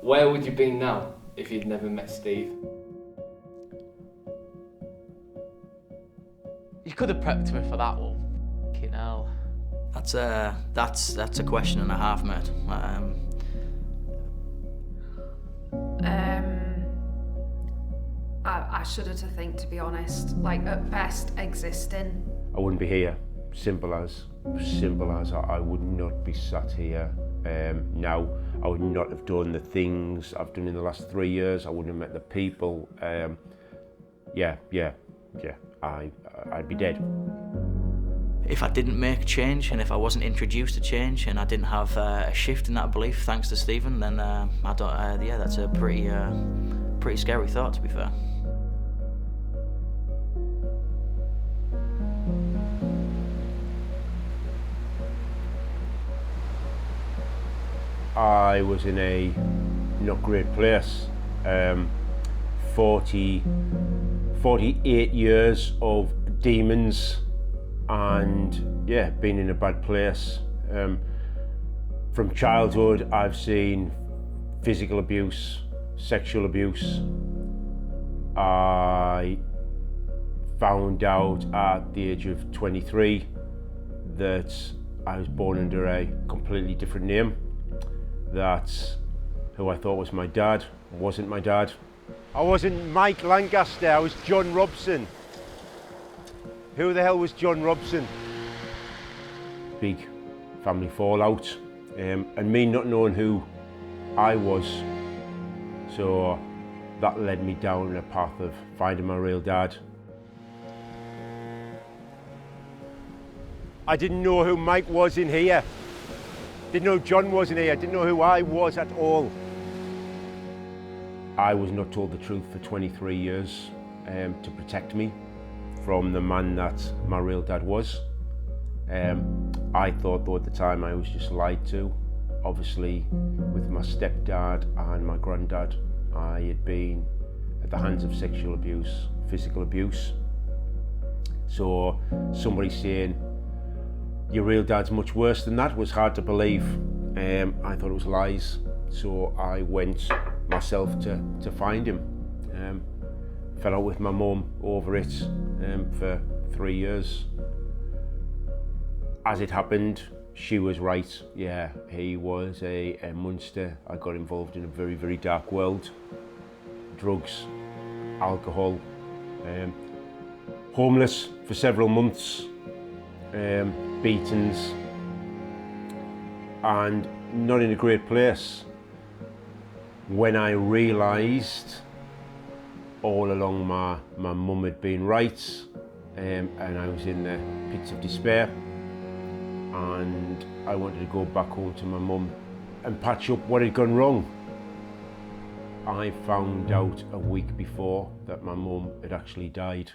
Where would you be now if you'd never met Steve? You could have prepped me for that one. Fucking hell. That's a question and a half, mate. I shudder to think, to be honest. Like, at best, existing. I wouldn't be here. Simple as I would not be sat here now. I would not have done the things I've done in the last 3 years. I wouldn't have met the people. I'd be dead. If I didn't make change, and if I wasn't introduced to change, and I didn't have a shift in that belief, thanks to Stephen, then that's a pretty scary thought, to be fair. I was in a not great place. 48 years of demons and being in a bad place. From childhood, I've seen physical abuse, sexual abuse. I found out at the age of 23 that I was born under a completely different name. That who I thought was my dad wasn't my dad. I wasn't Mike Lancaster, I was John Robson. Who the hell was John Robson? Big family fallout, and me not knowing who I was. So that led me down a path of finding my real dad. I didn't know who Mike was in here. Didn't know John was in here. Didn't know who I was at all. I was not told the truth for 23 years to protect me from the man that my real dad was. I thought though at the time I was just lied to. Obviously with my stepdad and my granddad, I had been at the hands of sexual abuse, physical abuse. So somebody saying, your real dad's much worse than that was hard to believe. I thought it was lies. So I went myself to find him. Fell out with my mum over it for 3 years. As it happened, she was right. Yeah, he was a monster. I got involved in a very, very dark world. Drugs, alcohol, homeless for several months. Beatings, and not in a great place. When I realised all along my mum had been right, and I was in the pits of despair, and I wanted to go back home to my mum and patch up what had gone wrong. I found out a week before that my mum had actually died.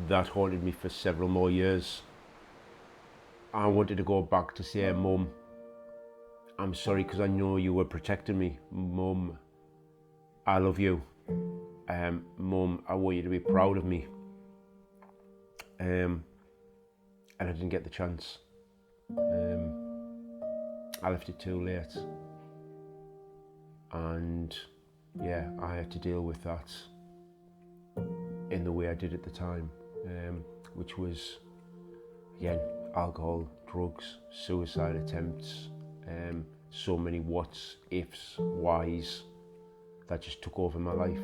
That haunted me for several more years. I wanted to go back to say, Mum, I'm sorry because I know you were protecting me. Mum, I love you. Mum, I want you to be proud of me. And I didn't get the chance. I left it too late. And yeah, I had to deal with that in the way I did at the time. Which was, again, alcohol, drugs, suicide attempts, so many whats, ifs, whys that just took over my life.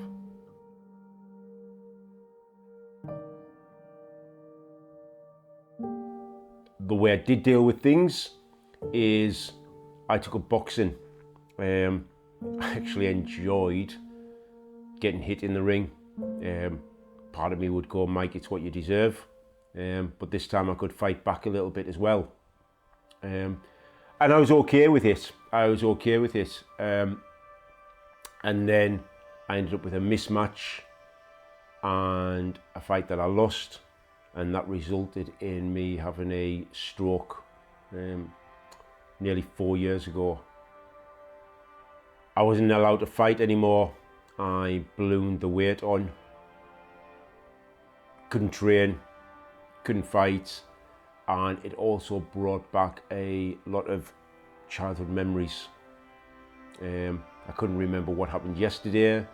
The way I did deal with things is I took up boxing. I actually enjoyed getting hit in the ring. Part of me would go, Mike, it's what you deserve. But this time I could fight back a little bit as well. And I was okay with it. And then I ended up with a mismatch and a fight that I lost. And that resulted in me having a stroke nearly 4 years ago. I wasn't allowed to fight anymore. I ballooned the weight on. Couldn't train, couldn't fight, and it also brought back a lot of childhood memories. I couldn't remember what happened yesterday,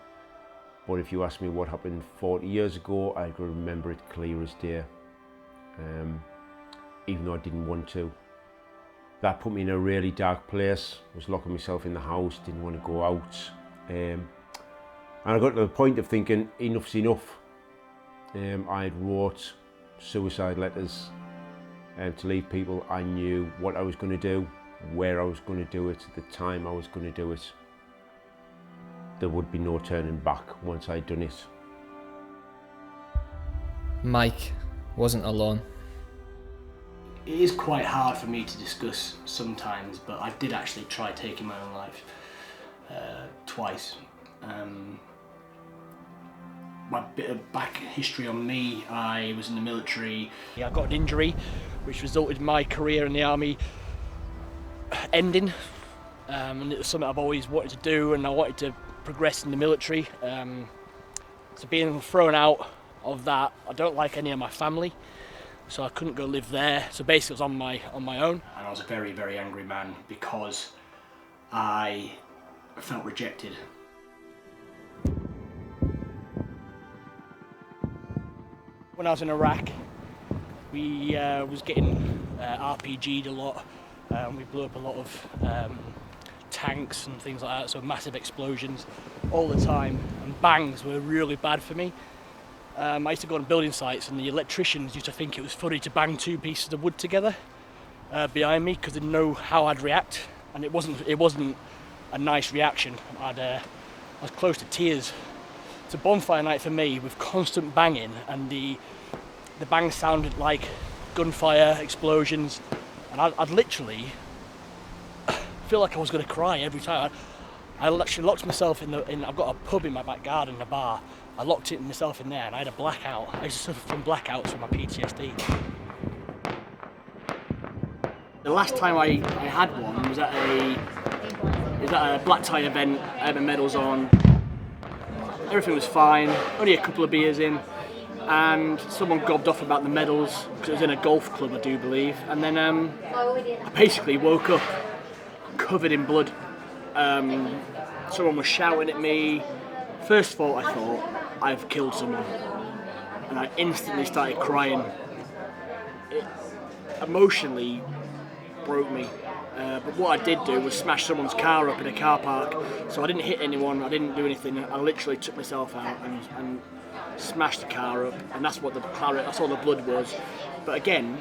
but if you ask me what happened 40 years ago, I could remember it clear as day, even though I didn't want to. That put me in a really dark place. I was locking myself in the house, didn't want to go out. And I got to the point of thinking, enough's enough. I had wrote suicide letters to leave people. I knew what I was going to do, where I was going to do it, the time I was going to do it. There would be no turning back once I'd done it. Mike wasn't alone. It is quite hard for me to discuss sometimes, but I did actually try taking my own life twice. My bit of back history on me, I was in the military. I got an injury which resulted in my career in the army ending, and it was something I've always wanted to do, and I wanted to progress in the military. So being thrown out of that, I don't like any of my family, so I couldn't go live there. So basically I was on my own. And I was a very, very angry man because I felt rejected. When I was in Iraq, we was getting RPG'd a lot. We blew up a lot of tanks and things like that, so massive explosions all the time, and bangs were really bad for me. I used to go on building sites, and the electricians used to think it was funny to bang two pieces of wood together behind me because they didn't know how I'd react, and it wasn't a nice reaction. I was close to tears. It's a bonfire night for me with constant banging, and the bang sounded like gunfire, explosions, and I'd literally feel like I was going to cry every time. I actually locked myself in I've got a pub in my back garden, a bar. I locked myself in there, and I had a blackout. I used to suffer from blackouts from my PTSD. The last time I had one was at a black tie event. I had my medals on. Everything was fine. Only a couple of beers in, and someone gobbed off about the medals because it was in a golf club, I do believe. And then I basically woke up covered in blood. Someone was shouting at me. First of all, I thought, I've killed someone. And I instantly started crying. It emotionally broke me. But what I did do was smash someone's car up in a car park. So I didn't hit anyone, I didn't do anything. I literally took myself out and smashed the car up. And that's what that's all the blood was. But again,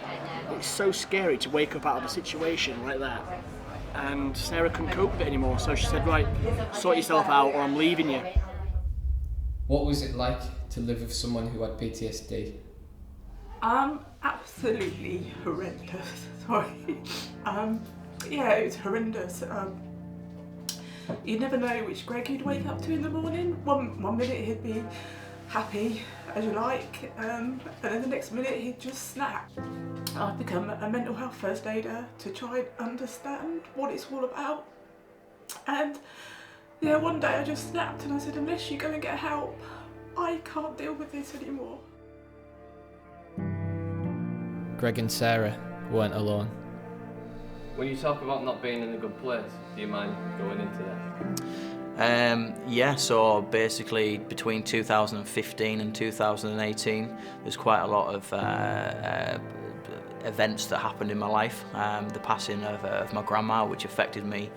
it's so scary to wake up out of a situation like that. And Sarah couldn't cope with it anymore, so she said, right, sort yourself out or I'm leaving you. What was it like to live with someone who had PTSD? Absolutely horrendous. Sorry. Yeah, it was horrendous. You never know which Greg you'd wake up to in the morning. One minute he'd be happy as you like, and then the next minute he'd just snap. I've become a mental health first aider to try and understand what it's all about. And yeah, one day I just snapped and I said, unless you go and get help, I can't deal with this anymore. Greg and Sarah weren't alone. When you talk about not being in a good place, do you mind going into that? Yeah, so basically between 2015 and 2018, there's quite a lot of events that happened in my life. The passing of my grandma, which affected me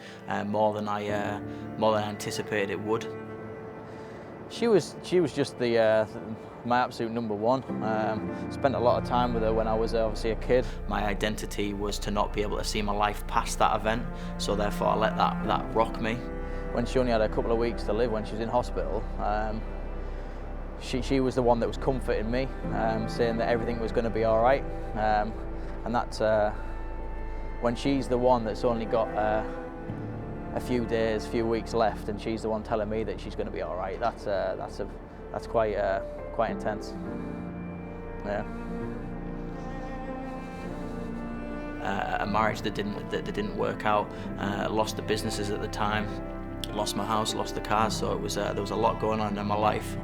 more than I anticipated it would. She was just my absolute number one. Spent a lot of time with her when I was obviously a kid. My identity was to not be able to see my life past that event, so therefore I let that rock me. When she only had a couple of weeks to live when she was in hospital, she was the one that was comforting me, saying that everything was going to be all right. And that's when she's the one that's only got a few days, few weeks left, and she's the one telling me that she's going to be all right. That's quite intense. Yeah. A marriage that didn't work out. Lost the businesses at the time. Lost my house, lost the cars, so it was there was a lot going on in my life,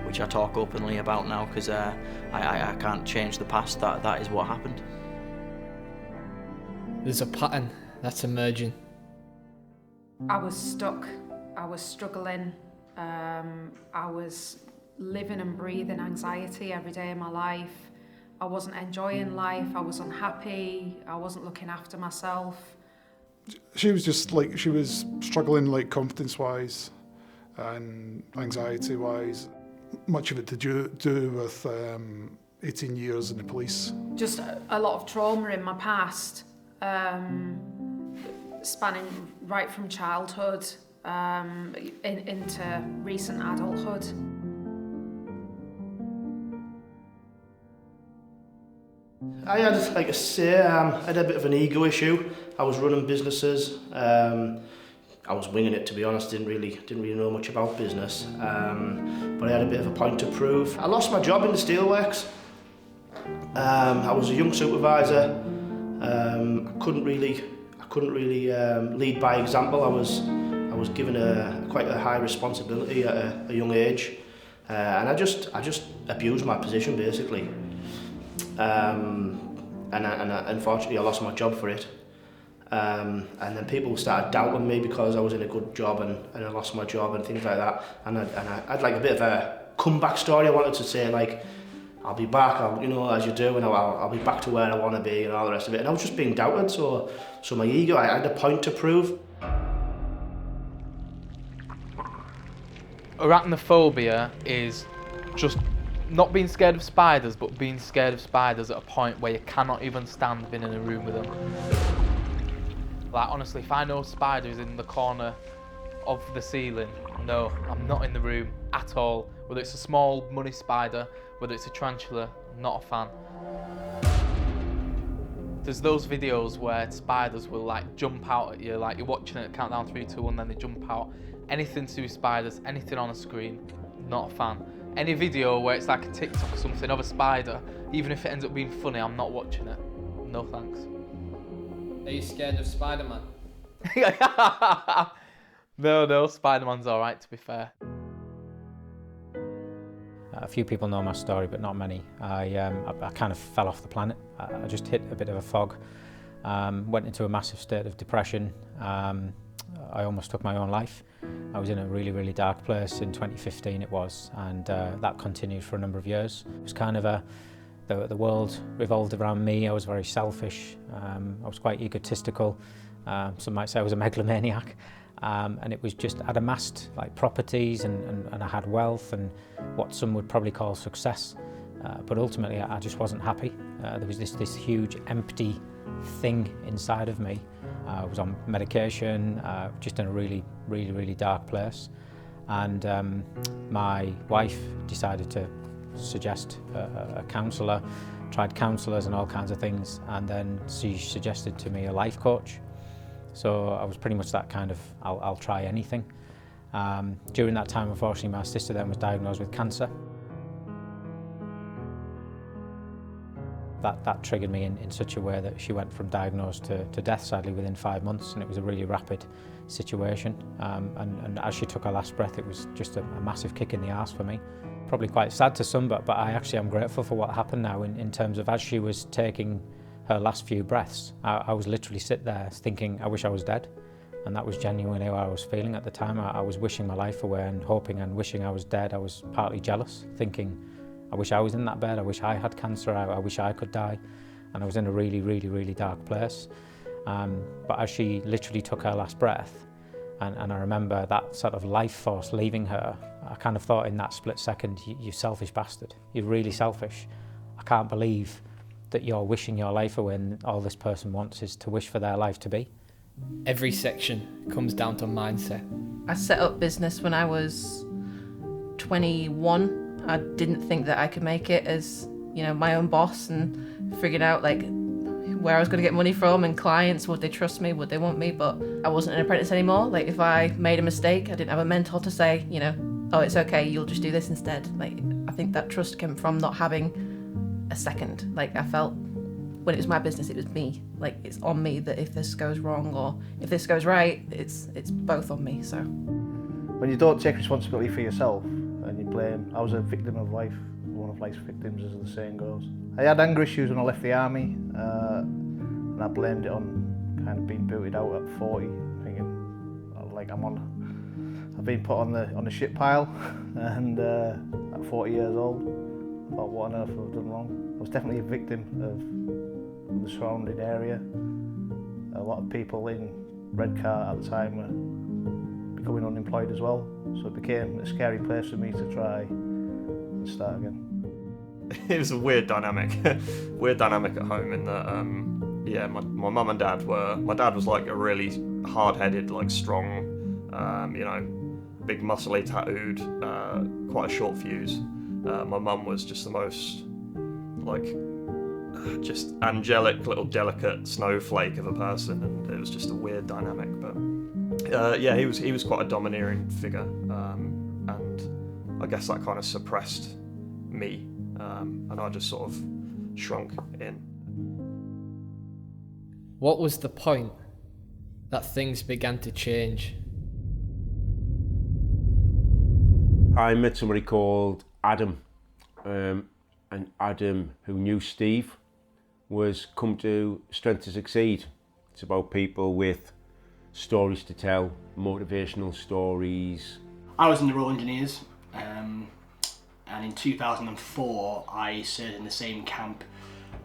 which I talk openly about now because I can't change the past. That is what happened. There's a pattern that's emerging. I was stuck. I was struggling. I was living and breathing anxiety every day of my life. I wasn't enjoying life. I was unhappy. I wasn't looking after myself. She was just like, she was struggling like confidence-wise and anxiety-wise. Much of it to do with 18 years in the police. Just a lot of trauma in my past, spanning right from childhood into recent adulthood. I had, like I say, I had a bit of an ego issue. I was running businesses. I was winging it, to be honest. Didn't really know much about business. But I had a bit of a point to prove. I lost my job in the steelworks. I was a young supervisor. I couldn't really lead by example. I was given quite a high responsibility at a young age, and I just abused my position basically. And unfortunately I lost my job for it. And then people started doubting me because I was in a good job and I lost my job and things like that. And I had like a bit of a comeback story. I wanted to say like, I'll be back, as you do, and I'll be back to where I want to be and all the rest of it. And I was just being doubted, so my ego, I had a point to prove. Arachnophobia is just not being scared of spiders, but being scared of spiders at a point where you cannot even stand being in a room with them. Like honestly, if I know a spider is in the corner of the ceiling, no, I'm not in the room at all. Whether it's a small money spider, whether it's a tarantula, not a fan. There's those videos where spiders will like jump out at you, like you're watching it, count down 3, 2, 1, then they jump out. Anything to do with spiders, anything on a screen, not a fan. Any video where it's like a TikTok or something of a spider, even if it ends up being funny, I'm not watching it. No thanks. Are you scared of Spider-Man? No, Spider-Man's alright to be fair. A few people know my story, but not many. I kind of fell off the planet. I just hit a bit of a fog, went into a massive state of depression. I almost took my own life. I was in a really, really dark place in 2015 it was, and that continued for a number of years. It was kind of the world revolved around me. I was very selfish. I was quite egotistical. Some might say I was a megalomaniac. And it was just, I'd amassed like properties and I had wealth and what some would probably call success. But ultimately I just wasn't happy. There was this huge empty thing inside of me. I was on medication, just in a really, really, really dark place. And my wife decided to suggest a counsellor, tried counsellors and all kinds of things, and then she suggested to me a life coach. So I was pretty much that kind of, I'll try anything. During that time, unfortunately, my sister then was diagnosed with cancer. That triggered me in such a way that she went from diagnosed to death, sadly, within 5 months, and it was a really rapid situation. And as she took her last breath, it was just a massive kick in the arse for me. Probably quite sad to some, but I actually am grateful for what happened now in terms of as she was taking her last few breaths, I was literally sit there thinking, I wish I was dead. And that was genuinely how I was feeling at the time. I was wishing my life away and hoping and wishing I was dead. I was partly jealous, thinking, I wish I was in that bed, I wish I had cancer, I wish I could die. And I was in a really, really, really dark place. But as she literally took her last breath, and I remember that sort of life force leaving her, I kind of thought in that split second, you selfish bastard, you're really selfish. I can't believe that you're wishing your life away and all this person wants is to wish for their life to be. Every section comes down to mindset. I set up business when I was 21. I didn't think that I could make it as, my own boss, and figured out like where I was going to get money from and clients, would they trust me, would they want me, but I wasn't an apprentice anymore. Like if I made a mistake, I didn't have a mentor to say, oh, it's okay, you'll just do this instead. Like I think that trust came from not having a second. Like I felt when it was my business, it was me. Like it's on me that if this goes wrong or if this goes right, it's both on me. So when you don't take responsibility for yourself and you blame, I was a victim of life, one of life's victims as the saying goes. I had anger issues when I left the army and I blamed it on kind of been booted out at 40, thinking like I've been put on the shit pile, and at 40 years old, I thought, what on earth have I done wrong? I was definitely a victim of the surrounding area. A lot of people in Redcar at the time were becoming unemployed as well, so it became a scary place for me to try and start again. It was a weird dynamic, at home in that, yeah, my mum and dad were, my dad was like a really hard-headed, like strong, you know, big muscly tattooed, quite a short fuse. My mum was just the most, like, just angelic little delicate snowflake of a person, and it was just a weird dynamic, but yeah, he was quite a domineering figure, and I guess that kind of suppressed me, and I just sort of shrunk in. What was the point that things began to change? I met somebody called Adam, and Adam, who knew Steve, was come to Strength to Succeed. It's about people with stories to tell, motivational stories. I was in the Royal Engineers, and in 2004 I served in the same camp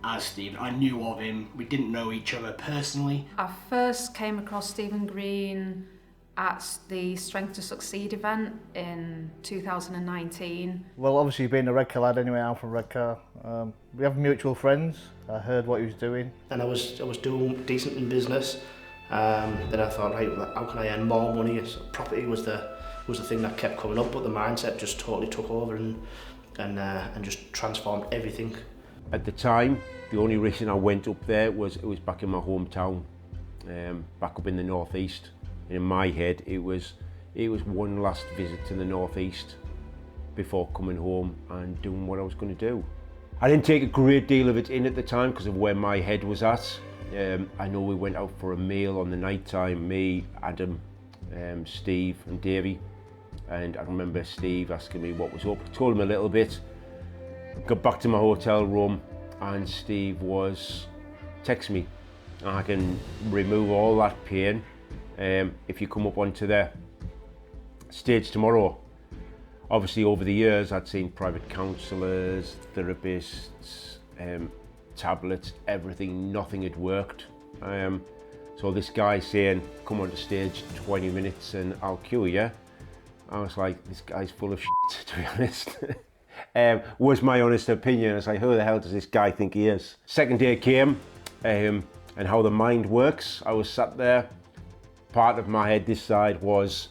as Steve. I knew of him, we didn't know each other personally. I first came across Stephen Green at the Strength to Succeed event in 2019. Well, obviously being a Redcar lad anyway, I'm from Redcar. We have mutual friends. I heard what he was doing. And I was doing decent in business. Then I thought, right, how can I earn more money? So property was the thing that kept coming up, but the mindset just totally took over and just transformed everything. At the time, the only reason I went up there was it was back in my hometown, back up in the northeast. And in my head, it was one last visit to the northeast before coming home and doing what I was going to do. I didn't take a great deal of it in at the time because of where my head was at. I know we went out for a meal on the night time, me, Adam, Steve and Davey. And I remember Steve asking me what was up. I told him a little bit. Got back to my hotel room and Steve was texting me. I can remove all that pain if you come up onto the stage tomorrow. Obviously over the years I'd seen private counsellors, therapists, tablets, everything, nothing had worked. So this guy saying, come on the stage 20 minutes and I'll cure you. I was like, this guy's full of shit, to be honest. Was my honest opinion. I was like, who the hell does this guy think he is? Second day came, and how the mind works. I was sat there. Part of my head this side was,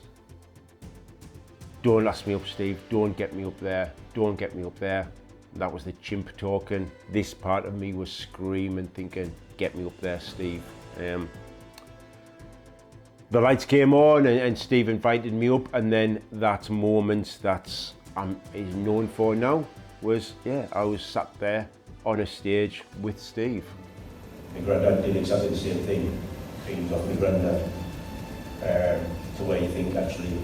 don't ask me up, Steve. Don't get me up there. Don't get me up there. That was the chimp talking. This part of me was screaming, thinking, get me up there, Steve. The lights came on and Steve invited me up, and then that moment that is known for now was, yeah, I was sat there on a stage with Steve. My granddad did exactly the same thing. Dreams of my granddad. To where you think actually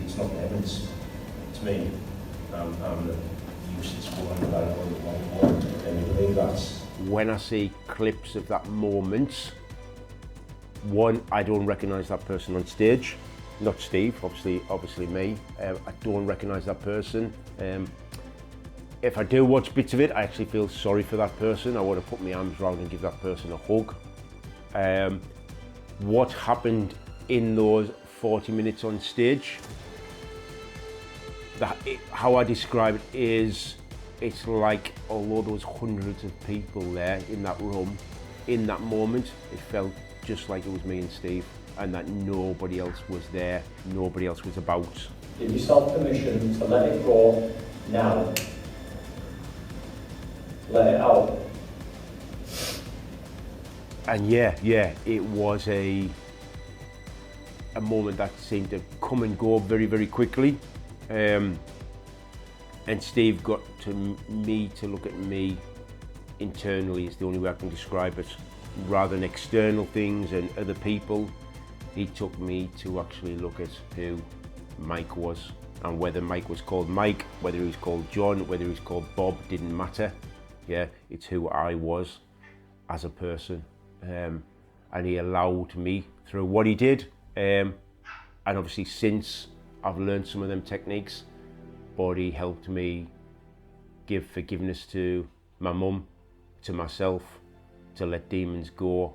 it's not evidence to me. I'm the useless one that I want, and I believe that's. When I see clips of that moment, one, I don't recognise that person on stage. Not Steve, obviously me. I don't recognise that person. If I do watch bits of it, I actually feel sorry for that person. I want to put my arms around and give that person a hug. What happened in those 40 minutes on stage, how I describe it is, it's like although there was hundreds of people there in that room, in that moment, it felt just like it was me and Steve, and that nobody else was there, nobody else was about. Give yourself permission to let it go now. Let it out. And yeah, it was a moment that seemed to come and go very, very quickly. And Steve got me to look at me internally, is the only way I can describe it, rather than external things and other people. He took me to actually look at who Mike was, and whether Mike was called Mike, whether he was called John, whether he was called Bob, didn't matter. Yeah, it's who I was as a person. and he allowed me through what he did. And obviously since I've learned some of them techniques, but he helped me give forgiveness to my mum, to myself, to let demons go.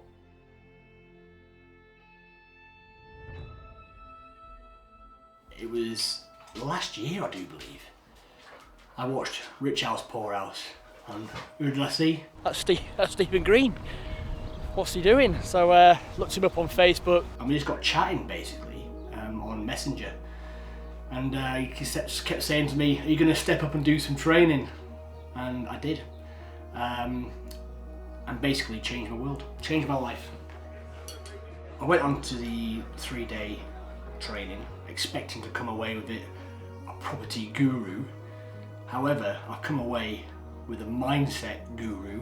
It was last year, I do believe. I watched Rich House Poor House, and who did I see? That's Stephen Green. What's he doing? So looked him up on Facebook, and we just got chatting basically on Messenger. And he kept saying to me, "Are you going to step up and do some training?" And I did, and basically changed my world, changed my life. I went on to the 3-day training, expecting to come away with it a property guru. However, I come away with a mindset guru.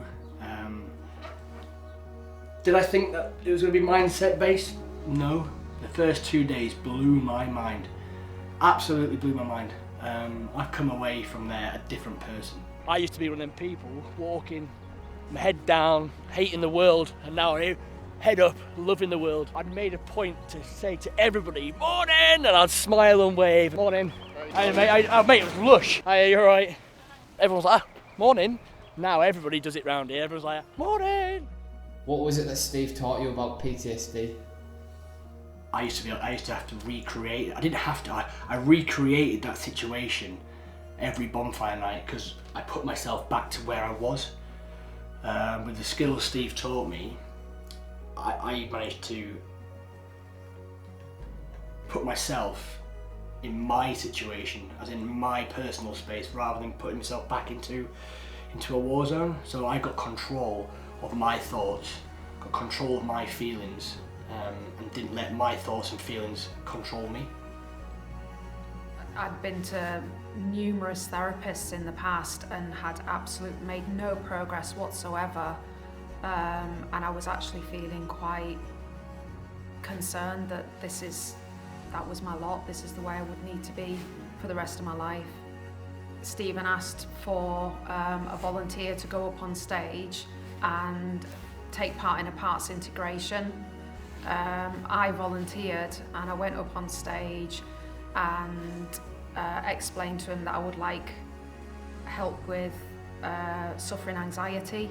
Did I think that it was going to be mindset based? No. The first 2 days blew my mind. Absolutely blew my mind. I've come away from there a different person. I used to be one of them people walking, my head down, hating the world, and now I'm head up, loving the world. I'd made a point to say to everybody, "Morning!" and I'd smile and wave. "Morning." Mate, it was lush. "Hey, you alright?" Everyone's like, "Morning." Now everybody does it round here. Everyone's like, "Morning!" What was it that Steve taught you about PTSD? I used to have to recreate. I didn't have to. I recreated that situation every bonfire night because I put myself back to where I was. With the skills Steve taught me, I managed to put myself in my situation, as in my personal space, rather than putting myself back into a war zone. So I got control of my thoughts, got control of my feelings, and didn't let my thoughts and feelings control me. I'd been to numerous therapists in the past and had made no progress whatsoever, and I was actually feeling quite concerned that that was my lot, this is the way I would need to be for the rest of my life. Stephen asked for a volunteer to go up on stage and take part in a parts integration. I volunteered and I went up on stage and explained to him that I would like help with suffering anxiety.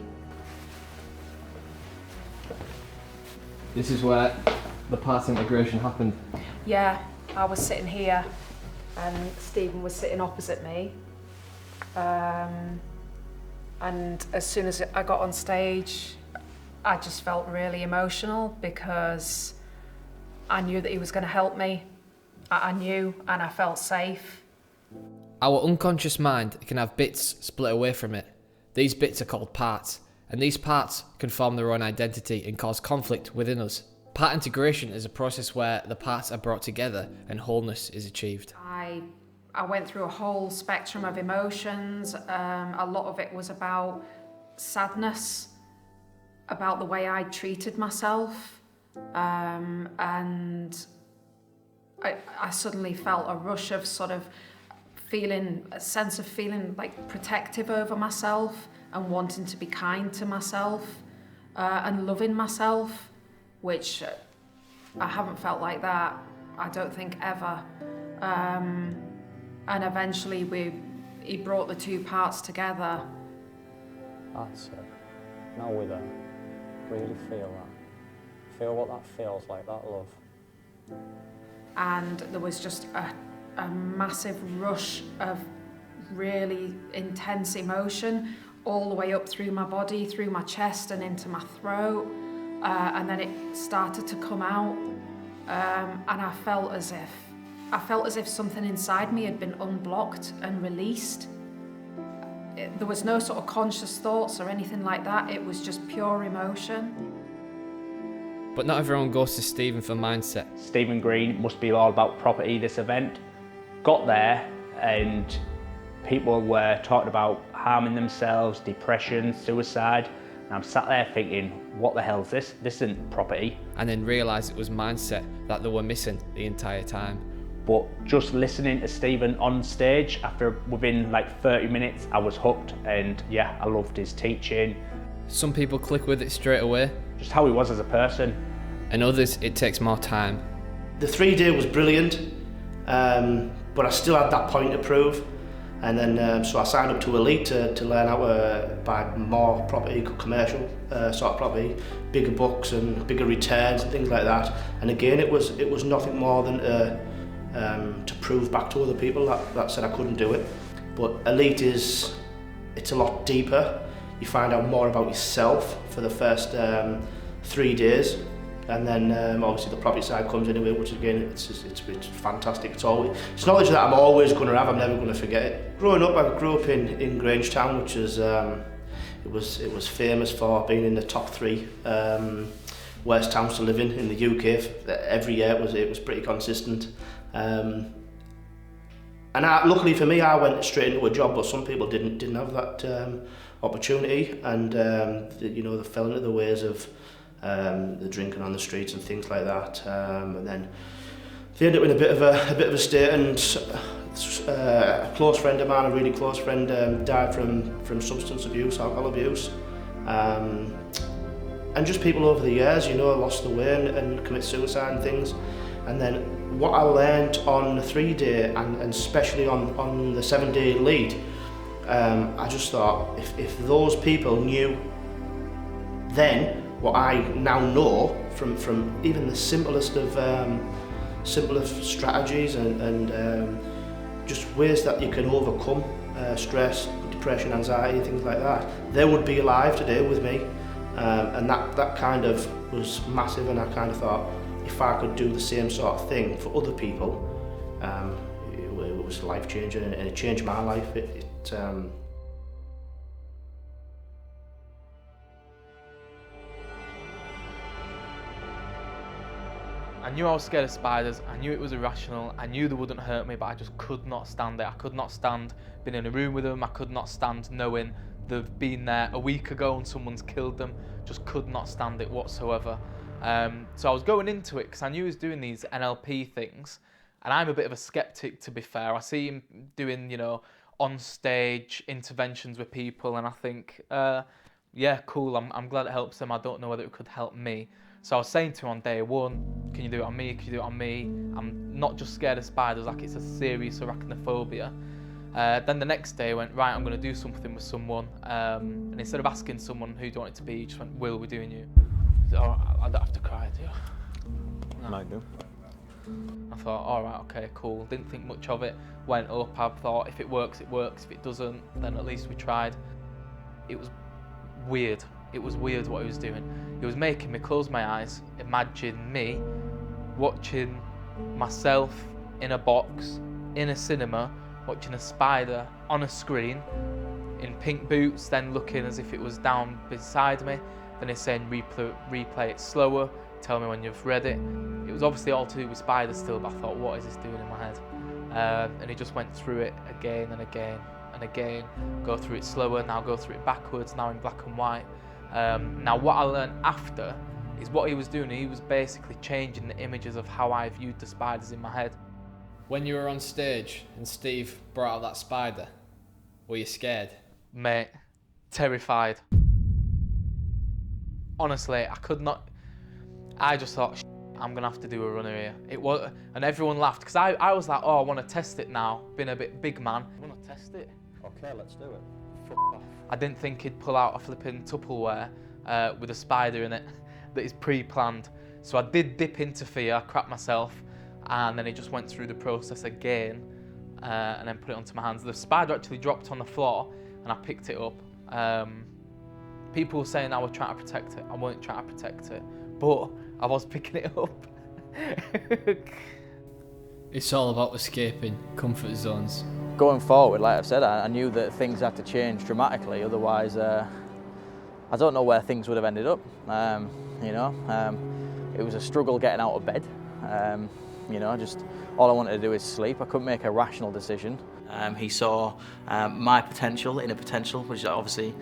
This is where the parts integration happened. Yeah, I was sitting here and Stephen was sitting opposite me. And as soon as I got on stage, I just felt really emotional because I knew that he was going to help me. I knew, and I felt safe. Our unconscious mind can have bits split away from it. These bits are called parts, and these parts can form their own identity and cause conflict within us. Part integration is a process where the parts are brought together and wholeness is achieved. I went through a whole spectrum of emotions. A lot of it was about sadness, about the way I treated myself, and I suddenly felt a rush of a sense of feeling like protective over myself and wanting to be kind to myself and loving myself, which I haven't felt like that, I don't think, ever. And eventually he brought the two parts together. That's it. Now we don't really feel that. Feel what that feels like, that love. And there was just a massive rush of really intense emotion all the way up through my body, through my chest and into my throat. And then it started to come out, and I felt as if something inside me had been unblocked and released. There was no sort of conscious thoughts or anything like that, it was just pure emotion. But not everyone goes to Stephen for mindset. Stephen Green must be all about property, this event. Got there and people were talking about harming themselves, depression, suicide. And I'm sat there thinking, what the hell is this? This isn't property. And then realised it was mindset that they were missing the entire time. But just listening to Stephen on stage, within like 30 minutes, I was hooked, and yeah, I loved his teaching. Some people click with it straight away. just how he was as a person. And others, it takes more time. The 3-day was brilliant, but I still had that point to prove. And then, so I signed up to Elite to learn how to buy more property, commercial sort of property, bigger books and bigger returns and things like that. And again, it was nothing more than to prove back to other people that said I couldn't do it. But Elite it's a lot deeper. You find out more about yourself for the first 3 days. And then obviously the property side comes into it, which again, it's fantastic. It's knowledge that I'm always going to have. I'm never going to forget it. Growing up, I grew up in Grangetown, which is it was famous for being in the top 3 worst towns to live in the UK. Every year it was pretty consistent. And luckily for me, I went straight into a job, but some people didn't have that opportunity, and they fell into the ways of the drinking on the streets and things like that, and then they ended up in a bit of a state. And a close friend of mine, a really close friend, died from substance abuse, alcohol abuse, and just people over the years, lost their way and commit suicide and things. And then what I learned on the 3-day and especially on the 7-day lead, I just thought if those people knew then what I now know from even the simplest of strategies and just ways that you can overcome stress, depression, anxiety, things like that, they would be alive today with me. And that kind of was massive, and I kind of thought if I could do the same sort of thing for other people, it was life-changing, and it changed my life. I knew I was scared of spiders, I knew it was irrational, I knew they wouldn't hurt me, but I just could not stand it. I could not stand being in a room with them, I could not stand knowing they've been there a week ago and someone's killed them. Just could not stand it whatsoever. So I was going into it because I knew he was doing these NLP things, and I'm a bit of a skeptic, to be fair. I see him doing, on stage interventions with people, and I think, yeah, cool, I'm glad it helps them. I don't know whether it could help me. So I was saying to him on day 1, can you do it on me? Can you do it on me? I'm not just scared of spiders, like it's a serious arachnophobia. Then the next day I went, right, I'm going to do something with someone. And instead of asking someone, who do you want it to be, he just went, Will, we're doing you. Oh, I don't have to cry, do you? No. Might do. I thought, all right, okay, cool. Didn't think much of it. Went up, I thought, if it works, it works. If it doesn't, then at least we tried. It was weird. It was weird what he was doing. He was making me close my eyes, imagine me watching myself in a box, in a cinema, watching a spider on a screen, in pink boots, then looking as if it was down beside me. Then he's saying replay it slower, tell me when you've read it. It was obviously all to do with spiders still, but I thought, what is this doing in my head? And he just went through it again and again and again, go through it slower, now go through it backwards, now in black and white. Now what I learned after is what he was doing, he was basically changing the images of how I viewed the spiders in my head. When you were on stage and Steve brought out that spider, were you scared? Mate, terrified. Honestly, I could not. I just thought, I'm gonna have to do a runner here. It was, and everyone laughed because I was like, oh, I want to test it now. Been a bit big man. I want to test it. Okay, let's do it. F off. I didn't think he'd pull out a flipping Tupperware with a spider in it that is pre-planned. So I did dip into fear, crap myself, and then he just went through the process again and then put it onto my hands. The spider actually dropped on the floor and I picked it up. People were saying I was trying to protect it. I wasn't trying to protect it, but I was picking it up. It's all about escaping comfort zones. Going forward, like I've said, I knew that things had to change dramatically, otherwise I don't know where things would have ended up. It was a struggle getting out of bed. Just all I wanted to do is sleep. I couldn't make a rational decision. He saw my potential in a potential, which obviously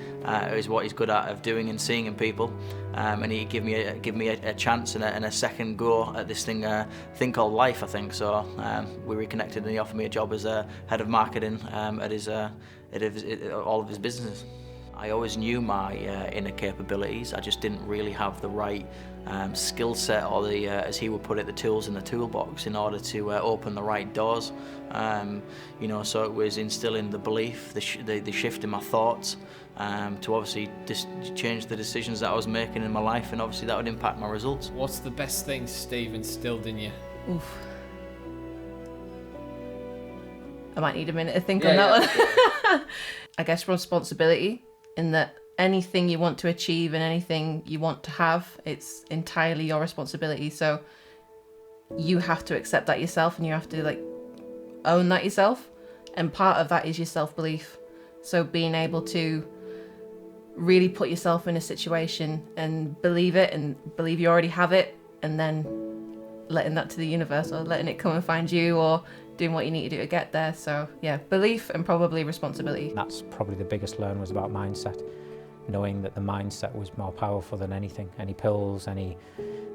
is what he's good at of doing and seeing in people, and he gave me a chance and a second go at this thing called life, I think. So we reconnected, and he offered me a job as head of marketing at all of his businesses. I always knew my inner capabilities. I just didn't really have the right skill set, or the, as he would put it, the tools in the toolbox in order to open the right doors. You know, so it was instilling the belief, the shift in my thoughts, to obviously change the decisions that I was making in my life, and obviously that would impact my results. What's the best thing Steve instilled in you? Oof. I might need a minute to think on that one. I guess responsibility, in that anything you want to achieve and anything you want to have, it's entirely your responsibility. So you have to accept that yourself, and you have to like own that yourself. And part of that is your self-belief. So being able to really put yourself in a situation and believe it, and believe you already have it, and then letting that to the universe, or letting it come and find you, or doing what you need to do to get there. So yeah, belief and probably responsibility. That's probably the biggest learn, was about mindset. Knowing that the mindset was more powerful than anything, any pills, any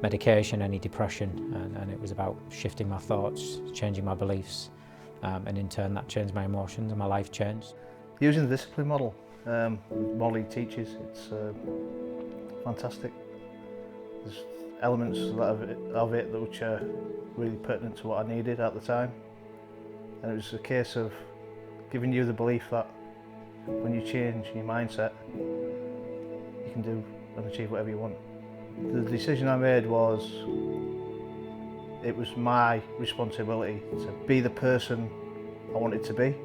medication, any depression, and it was about shifting my thoughts, changing my beliefs, and in turn that changed my emotions and my life changed. Using the discipline model, Molly teaches, it's fantastic. There's elements of it which are really pertinent to what I needed at the time, and it was a case of giving you the belief that when you change your mindset, you can do and achieve whatever you want. The decision I made was, it was my responsibility to be the person I wanted to be,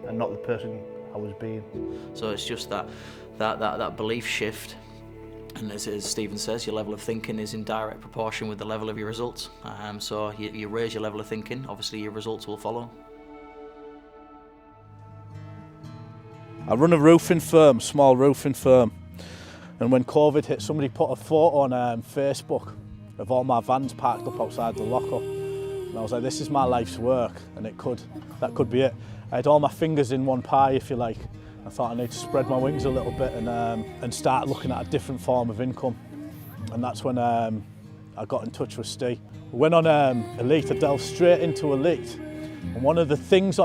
and not the person I was being. So it's just that belief shift, and as Stephen says, your level of thinking is in direct proportion with the level of your results. So you raise your level of thinking, obviously your results will follow. I run a roofing firm, small roofing firm, and when COVID hit, somebody put a photo on Facebook of all my vans parked up outside the lockup, and I was like, this is my life's work, and that could be it. I had all my fingers in one pie, if you like. I thought I need to spread my wings a little bit and start looking at a different form of income, and that's when I got in touch with Steve. We went on Elite. I delved straight into Elite, and one of the things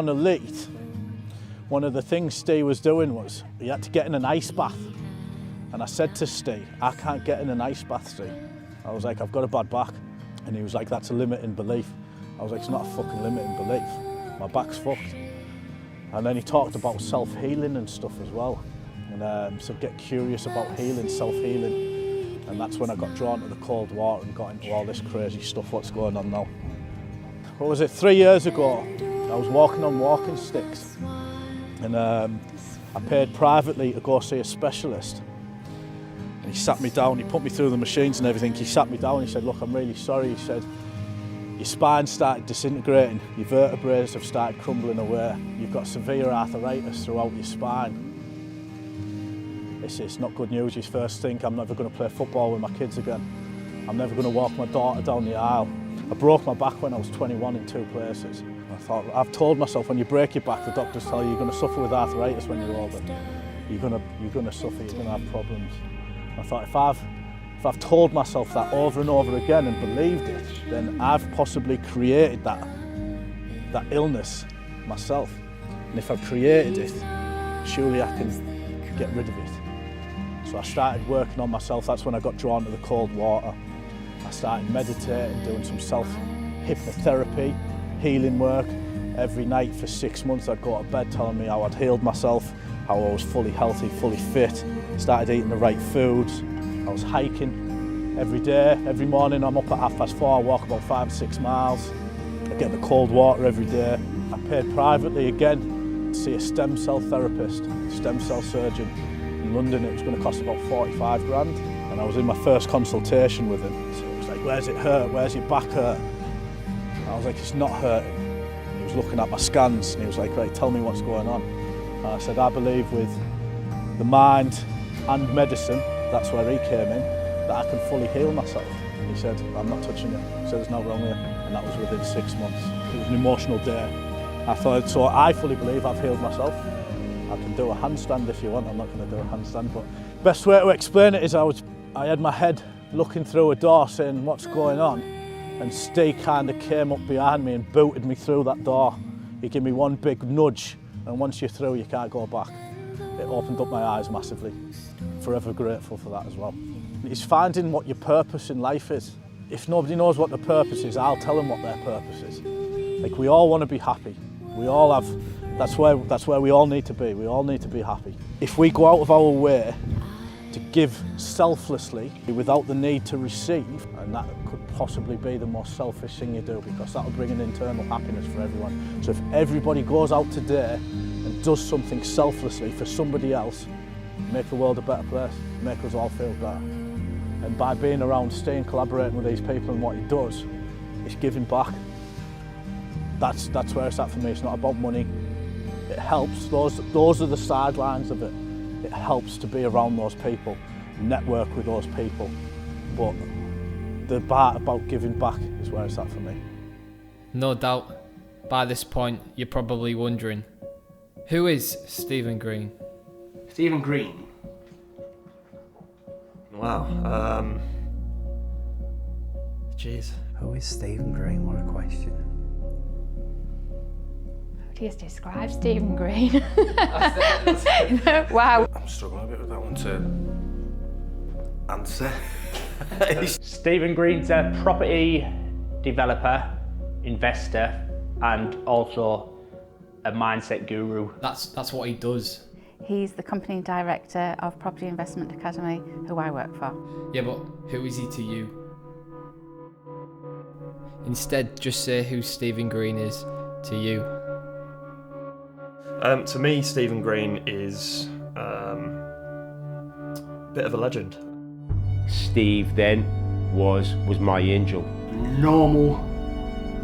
Steve was doing was he had to get in an ice bath. And I said to Steve, I can't get in an ice bath, Steve. I was like, I've got a bad back. And he was like, that's a limiting belief. I was like, it's not a fucking limiting belief. My back's fucked. And then he talked about self-healing and stuff as well. And so get curious about healing, self-healing. And that's when I got drawn to the cold water and got into all this crazy stuff, what's going on now. What was it, 3 years ago, I was walking on walking sticks. And I paid privately to go see a specialist. And he sat me down, he put me through the machines and everything. He sat me down, he said, look, I'm really sorry. He said, your spine started disintegrating, your vertebrae have started crumbling away. You've got severe arthritis throughout your spine. It's not good news. You first think, I'm never going to play football with my kids again. I'm never going to walk my daughter down the aisle. I broke my back when I was 21 in 2 places. I thought, I've told myself, when you break your back, the doctors tell you you're going to suffer with arthritis when you're older. You're going to suffer, you're going to have problems. I thought, if I've told myself that over and over again and believed it, then I've possibly created that illness myself. And if I've created it, surely I can get rid of it. So I started working on myself. That's when I got drawn to the cold water. I started meditating, doing some self-hypnotherapy, healing work. Every night for 6 months I'd go to bed telling me how I'd healed myself, how I was fully healthy, fully fit, started eating the right foods. I was hiking every day. Every morning I'm up at 4:30, I walk about 5 or 6 miles. I get the cold water every day. I paid privately again to see a stem cell therapist, stem cell surgeon in London. It was going to cost about 45 grand. And I was in my first consultation with him. So it was like, where's it hurt? Where's your back hurt? And I was like, it's not hurting. He was looking at my scans and he was like, right, tell me what's going on. And I said, I believe with the mind and medicine, that's where he came in, that I can fully heal myself. He said, I'm not touching it. He said, there's no wrong here. And that was within 6 months. It was an emotional day. I thought, so I fully believe I've healed myself. I can do a handstand if you want. I'm not going to do a handstand, but best way to explain it is I had my head looking through a door saying, what's going on? And Steve kind of came up behind me and booted me through that door. He gave me one big nudge, and once you're through, you can't go back. It opened up my eyes massively. Forever grateful for that as well. It's finding what your purpose in life is. If nobody knows what the purpose is, I'll tell them what their purpose is. Like, we all want to be happy. We all have, that's where we all need to be. We all need to be happy. If we go out of our way to give selflessly without the need to receive, and that could possibly be the most selfish thing you do, because that'll bring an internal happiness for everyone. So if everybody goes out today and does something selflessly for somebody else, make the world a better place, make us all feel better. And by being around Steve, collaborating with these people and what he does, it's giving back. That's where it's at for me. It's not about money. It helps. Those are the sidelines of it. It helps to be around those people, network with those people. But the part about giving back is where it's at for me. No doubt, by this point, you're probably wondering, who is Stephen Green? Stephen Green. Wow. Jeez. Who is Stephen Green? What a question. How do you describe Stephen Green? Wow. I'm struggling a bit with that one to answer. Stephen Green's a property developer, investor, and also a mindset guru. That's what he does. He's the company director of Property Investment Academy, who I work for. Yeah, but who is he to you? Instead, just say who Stephen Green is to you. To me, Stephen Green is a bit of a legend. Steve then was my angel. Normal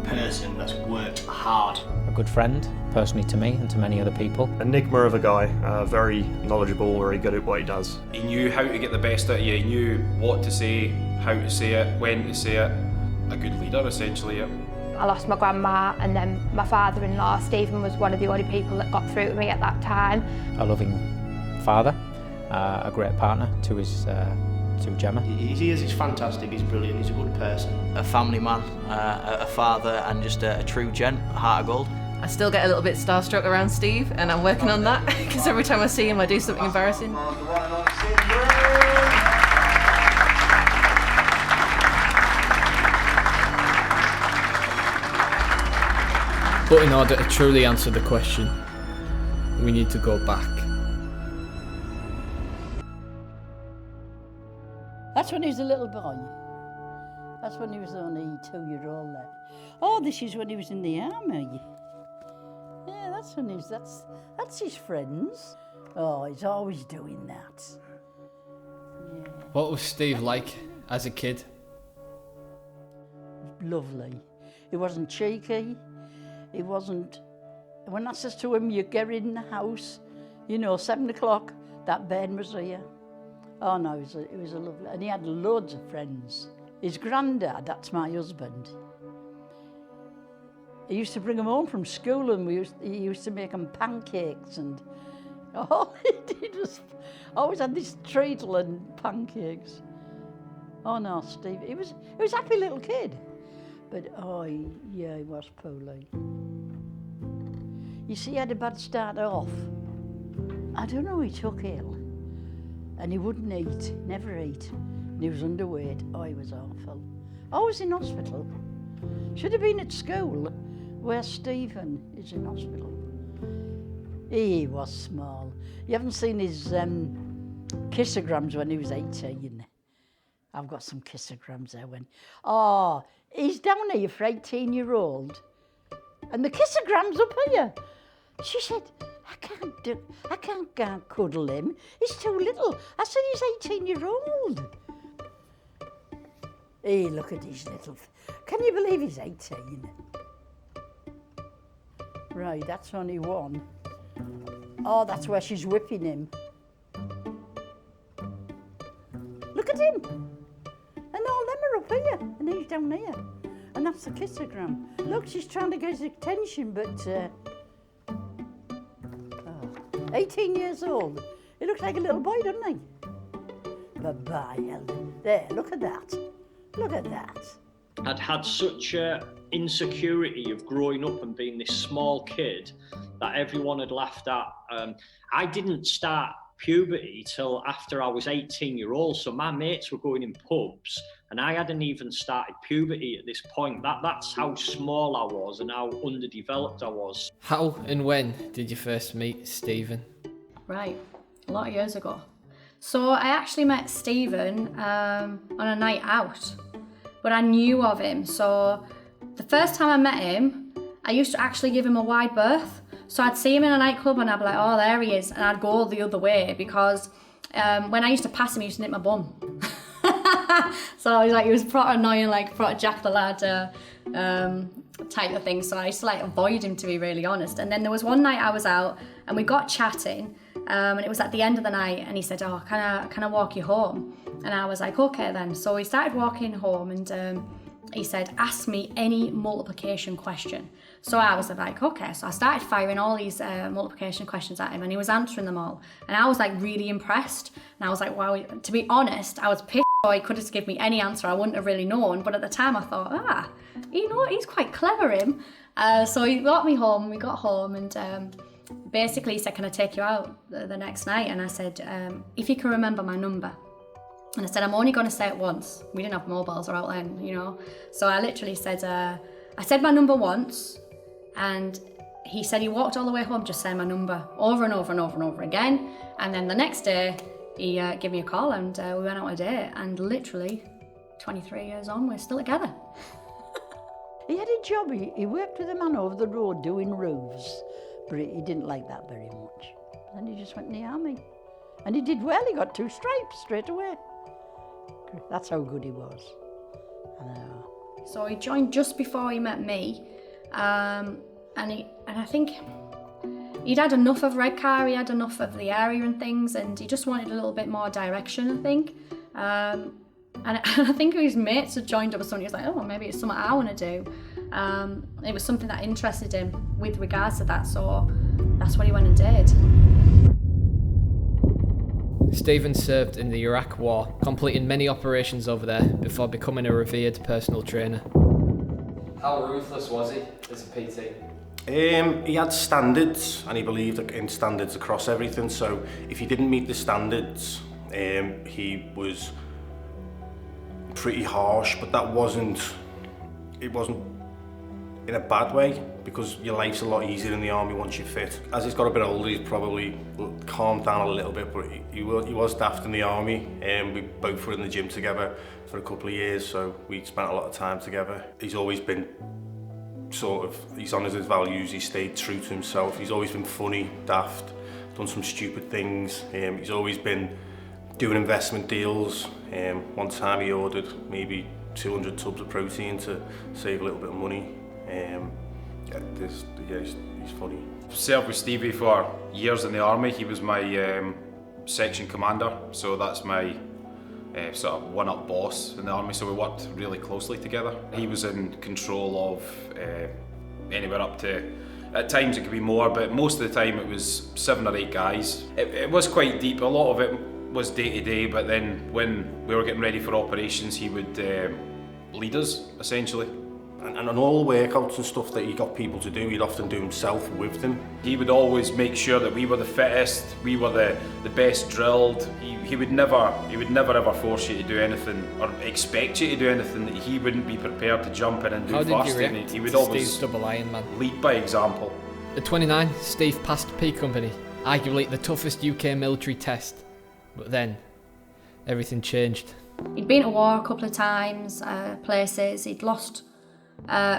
person that's worked hard. A good friend, personally to me and to many other people. Enigma of a guy, very knowledgeable, very good at what he does. He knew how to get the best out of you, he knew what to say, how to say it, when to say it. A good leader, essentially. Yeah. I lost my grandma and then my father-in-law. Stephen was one of the only people that got through to me at that time. A loving father, a great partner to his to Gemma. He's fantastic, he's brilliant, he's a good person. A family man, a father, and just a true gent, a heart of gold. I still get a little bit starstruck around Steve, and I'm working on that, because every time I see him I do something embarrassing. But in order to truly answer the question, we need to go back. That's when he was a little boy. That's when he was only 2-year-old then. Oh, this is when he was in the army. Yeah, that's when he was, that's his friends. Oh, he's always doing that. Yeah. What was Steve like as a kid? Lovely. He wasn't cheeky. He wasn't, when I says to him, you get in the house, 7 o'clock, that Ben was here. Oh no, it was a lovely, and he had loads of friends. His granddad, that's my husband, he used to bring them home from school and he used to make them pancakes and all he did was, always had this treacle and pancakes. Oh no, Steve, he was a happy little kid. But yeah, he was poorly. You see, he had a bad start off. I don't know, he took ill. And he wouldn't eat, never eat. And he was underweight. Oh, he was awful. I was in hospital. Should have been at school where Stephen is in hospital. He was small. You haven't seen his kissograms when he was 18. I've got some kissograms there when... Oh, he's down here for 18-year-old. And the kissogram's up here. She said, I can't cuddle him. He's too little. I said, he's 18-year-old. Hey, look at his little... Can you believe he's 18? Right, that's only one. Oh, that's where she's whipping him. Look at him. And all them are up here, and he's down here. And that's the kissogram. Look, she's trying to get his attention, but... 18 years old. He looks like a little boy, doesn't he? Bye-bye, Eldon. There, look at that. Look at that. I'd had such an insecurity of growing up and being this small kid that everyone had laughed at. I didn't start puberty till after I was 18-year-old, so my mates were going in pubs and I hadn't even started puberty at this point. That's how small I was and how underdeveloped I was. How and when did you first meet Stephen? Right, a lot of years ago. So I actually met Stephen on a night out, but I knew of him. So the first time I met him, I used to actually give him a wide berth. So I'd see him in a nightclub and I'd be like, oh, there he is. And I'd go the other way because when I used to pass him, he used to nip my bum. So he was proper annoying, like proper Jack the Lad type of thing. So I used to like avoid him, to be really honest. And then there was one night I was out and we got chatting and it was at the end of the night and he said, oh, can I walk you home? And I was like, okay then. So we started walking home and he said, ask me any multiplication question. So I was like, okay. So I started firing all these multiplication questions at him and he was answering them all. And I was like really impressed. And I was like, wow, to be honest, I was pissed. He could have given me any answer. I wouldn't have really known. But at the time I thought, you know what, he's quite clever, him. So he brought me home, we got home and basically he said, can I take you out the next night? And I said, if you can remember my number. And I said, I'm only going to say it once. We didn't have mobiles or out then, you know. So I literally said, I said my number once. And he said he walked all the way home just saying my number over and over and over and over again. And then the next day, he gave me a call and we went out on a date. And literally, 23 years on, we're still together. He had a job. He worked with a man over the road doing roofs. But he didn't like that very much. Then he just went in the army. And he did well. He got 2 stripes straight away. That's how good he was. So he joined just before he met me, and I think he'd had enough of Redcar, he had enough of the area and things, and he just wanted a little bit more direction, I think. And I think his mates had joined up with something. He was like, oh, maybe it's something I want to do. It was something that interested him with regards to that, so that's what he went and did. Stephen served in the Iraq War, completing many operations over there before becoming a revered personal trainer. How ruthless was he as a PT? He had standards and he believed in standards across everything, so if he didn't meet the standards, he was pretty harsh, but it wasn't in a bad way, because your life's a lot easier in the army once you're fit. As he's got a bit older, he's probably calmed down a little bit, but he was daft in the army. We both were in the gym together for a couple of years, so we spent a lot of time together. He's always been he's honoured his values, he stayed true to himself. He's always been funny, daft, done some stupid things. He's always been doing investment deals. One time he ordered maybe 200 tubs of protein to save a little bit of money. He's funny. Served with Stevie for years in the army. He was my section commander, so that's my sort of one-up boss in the army, so we worked really closely together. He was in control of anywhere up to, at times it could be more, but most of the time it was 7 or 8 guys. It was quite deep. A lot of it was day-to-day, but then when we were getting ready for operations, he would lead us, essentially. And on all the workouts and stuff that he got people to do, he'd often do himself with them. He would always make sure that we were the fittest, we were the best drilled. He would never ever force you to do anything or expect you to do anything that he wouldn't be prepared to jump in and do fast. How did you react he would to always Steve's double Ironman? Lead by example. At 29, Steve passed P Company, arguably the toughest UK military test. But then, everything changed. He'd been to war a couple of times, places. He'd lost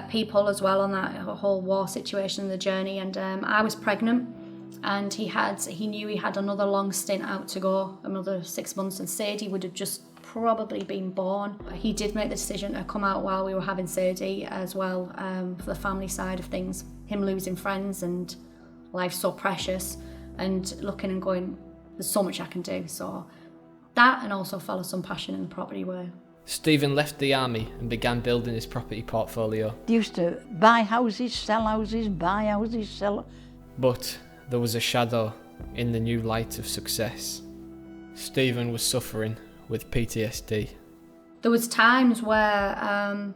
people as well on that whole war situation in the journey, and I was pregnant, and he knew he had another long stint out to go, another 6 months, and Sadie would have just probably been born. He did make the decision to come out while we were having Sadie as well, for the family side of things, him losing friends and life's so precious, and looking and going, there's so much I can do. So that, and also follow some passion in the property way. Stephen left the army and began building his property portfolio. They used to buy houses, sell houses, buy houses, sell. But there was a shadow in the new light of success. Stephen was suffering with PTSD. There was times where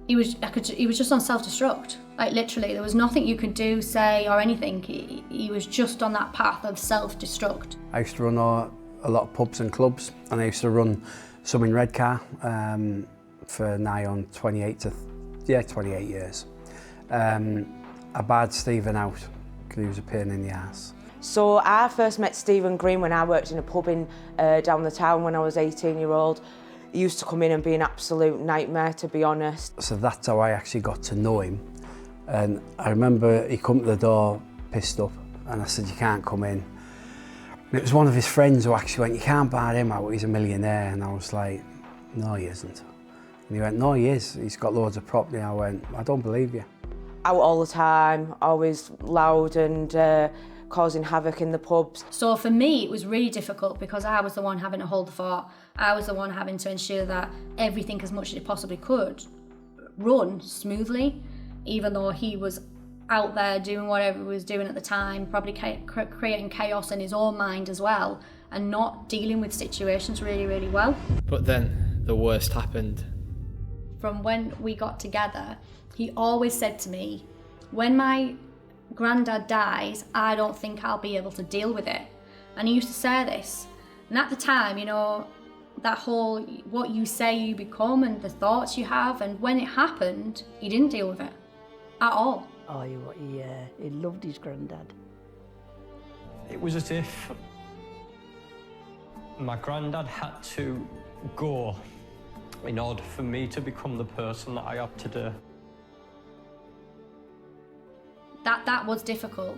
he was just on self-destruct. Like literally, there was nothing you could do, say, or anything. He was just on that path of self-destruct. I used to run a lot of pubs and clubs, and I used to run some in Redcar for nigh on 28 years. I barred Stephen out because he was a pain in the ass. So I first met Stephen Green when I worked in a pub in down the town when I was 18-year-old. He used to come in and be an absolute nightmare, to be honest. So that's how I actually got to know him. And I remember he come to the door pissed up, and I said, "You can't come in." And it was one of his friends who actually went, "You can't bar him out, he's a millionaire." And I was like, "No, he isn't." And he went, "No, he is. He's got loads of property." I went, "I don't believe you." Out all the time, always loud and causing havoc in the pubs. So for me, it was really difficult because I was the one having to hold the fort. I was the one having to ensure that everything, as much as it possibly could, run smoothly, even though he was out there doing whatever he was doing at the time, probably creating chaos in his own mind as well, and not dealing with situations really, really well. But then the worst happened. From when we got together, he always said to me, "When my granddad dies, I don't think I'll be able to deal with it." And he used to say this. And at the time, you know, that whole what you say you become and the thoughts you have, and when it happened, he didn't deal with it at all. Oh, he loved his granddad. It was as if my granddad had to go in order for me to become the person that I am today. That was difficult,